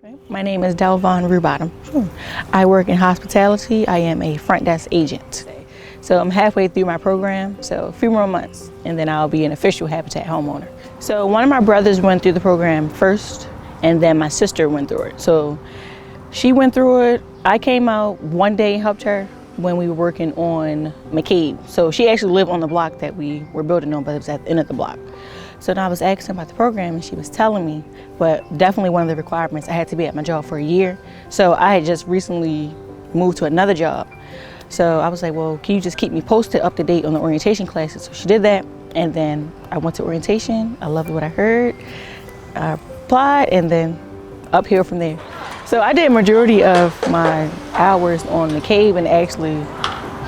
My name is Delvon Rubottom. I work in hospitality. I am a front desk agent. So I'm halfway through my program, so a few more months, and then I'll be an official Habitat homeowner. So one of my brothers went through the program first, and then my sister went through it. So she went through it. I came out one day and helped her when we were working on McCabe. So she actually lived on the block that we were building on, but it was at the end of the block. So then I was asking about the program, and she was telling me, but definitely one of the requirements, I had to be at my job for a year. So I had just recently moved to another job. So I was like, well, can you just keep me posted, up to date on the orientation classes? So she did that, and then I went to orientation. I loved what I heard. I applied, and then uphill from there. So I did majority of my hours on McCabe and actually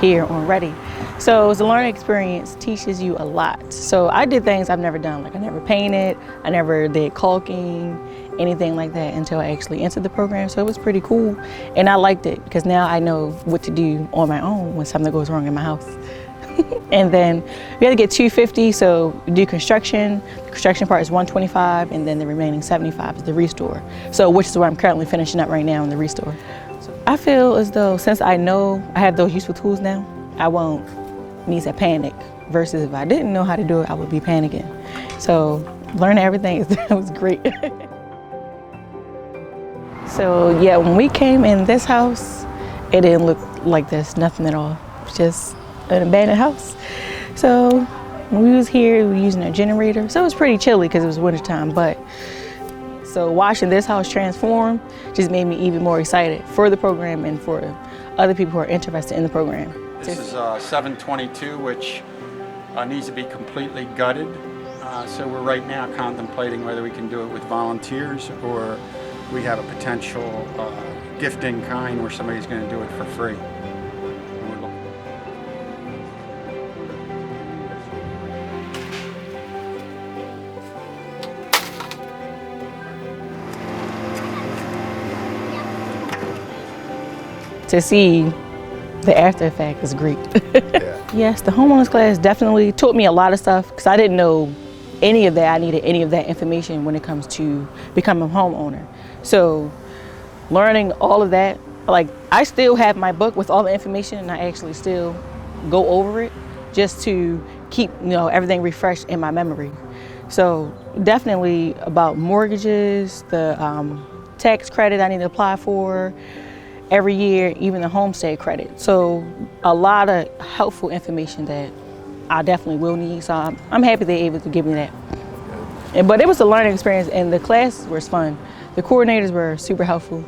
here on Ready. So it's a learning experience, teaches you a lot. So I did things I've never done, like I never painted, I never did caulking, anything like that until I actually entered the program. So it was pretty cool, and I liked it because now I know what to do on my own when something goes wrong in my house. And then we had to get 250, so we do construction. The construction part is 125, and then the remaining 75 is the restore. So which is what I'm currently finishing up right now in the restore. So I feel as though since I know I have those useful tools now, I won't need to panic, versus if I didn't know how to do it, I would be panicking. So learning everything was great. So yeah, when we came in this house, it didn't look like this, nothing at all. It was just an abandoned house. So when we was here, we were using a generator. So it was pretty chilly because it was wintertime, but so watching this house transform just made me even more excited for the program and for other people who are interested in the program. This is 722, which needs to be completely gutted. So we're right now contemplating whether we can do it with volunteers or we have a potential gifting kind where somebody's going to do it for free. To see the after effect is great. Yes, the homeowners class definitely taught me a lot of stuff because I didn't know any of that. I needed any of that information when it comes to becoming a homeowner. So learning all of that, like I still have my book with all the information and I actually still go over it just to keep everything refreshed in my memory. So definitely about mortgages, the tax credit I need to apply for every year, even the homestead credit. So a lot of helpful information that I definitely will need. So I'm happy they're able to give me that. But it was a learning experience and the class was fun. The coordinators were super helpful,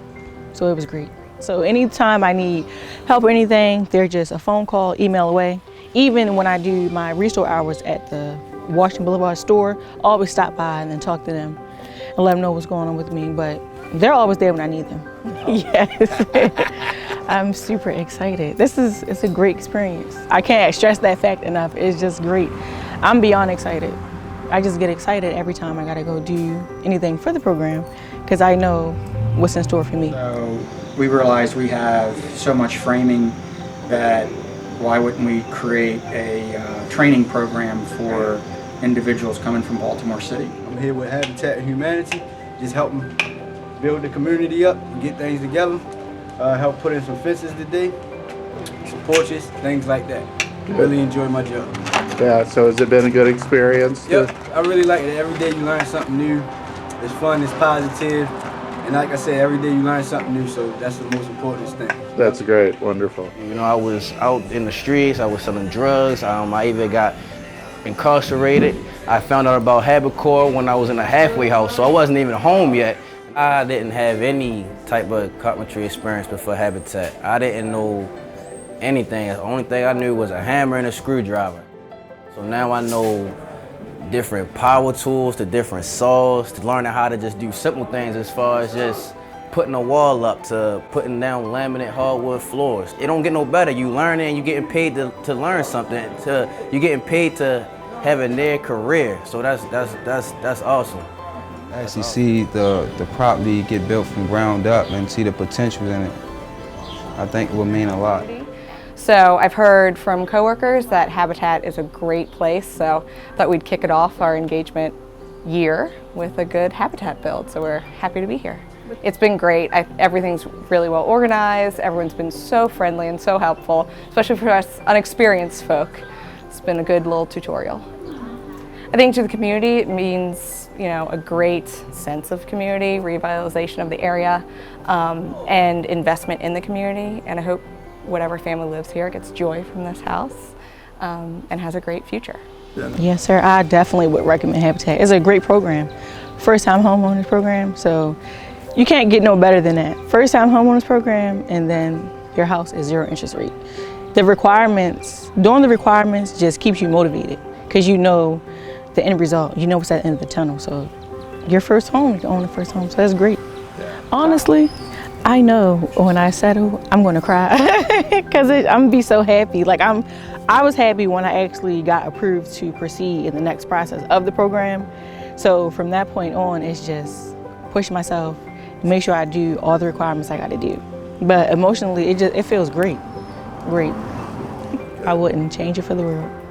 so it was great. So anytime I need help or anything, they're just a phone call, email away. Even when I do my restore hours at the Washington Boulevard store, I always stop by and then talk to them and let them know what's going on with me. But they're always there when I need them. Yes. I'm super excited. It's a great experience. I can't stress that fact enough. It's just great. I'm beyond excited. I just get excited every time I gotta go do anything for the program because I know what's in store for me. So we realized we have so much framing that why wouldn't we create a training program for individuals coming from Baltimore City? I'm here with Habitat and Humanity, just helping build the community up and get things together. Help put in some fences today, some porches, things like that. Really enjoy my job. Yeah, so has it been a good experience? Yep, I really like it. Every day you learn something new. It's fun, it's positive. And like I said, every day you learn something new, so that's the most important thing. That's great, wonderful. You know, I was out in the streets, I was selling drugs, I even got incarcerated. I found out about HabiCorps when I was in a halfway house, so I wasn't even home yet. I didn't have any type of carpentry experience before Habitat. I didn't know anything. The only thing I knew was a hammer and a screwdriver. So now I know different power tools, to different saws, to learning how to just do simple things as far as just putting a wall up to putting down laminate hardwood floors. It don't get no better. You learn it and you're getting paid to learn something. You're getting paid to have a near career. So that's awesome. I actually see the property get built from ground up and see the potential in it. I think it will mean a lot. So I've heard from coworkers that Habitat is a great place, so I thought we'd kick it off our engagement year with a good Habitat build, so we're happy to be here. It's been great. Everything's really well organized. Everyone's been so friendly and so helpful, especially for us unexperienced folk. It's been a good little tutorial. I think to the community it means, a great sense of community, revitalization of the area, and investment in the community. And I hope whatever family lives here gets joy from this house and has a great future. Yes, sir. I definitely would recommend Habitat. It's a great program. First-time homeowners program, so you can't get no better than that. First-time homeowners program, and then your house is 0 interest rate. The requirements, doing the requirements just keeps you motivated because you know the end result. You know what's at the end of the tunnel. So your first home, you own the first home, so that's great. Honestly, I know when I settle, I'm going to cry because I'm going to be so happy. Like I was happy when I actually got approved to proceed in the next process of the program. So from that point on, it's just push myself, make sure I do all the requirements I got to do. But emotionally, it feels great, great. I wouldn't change it for the world.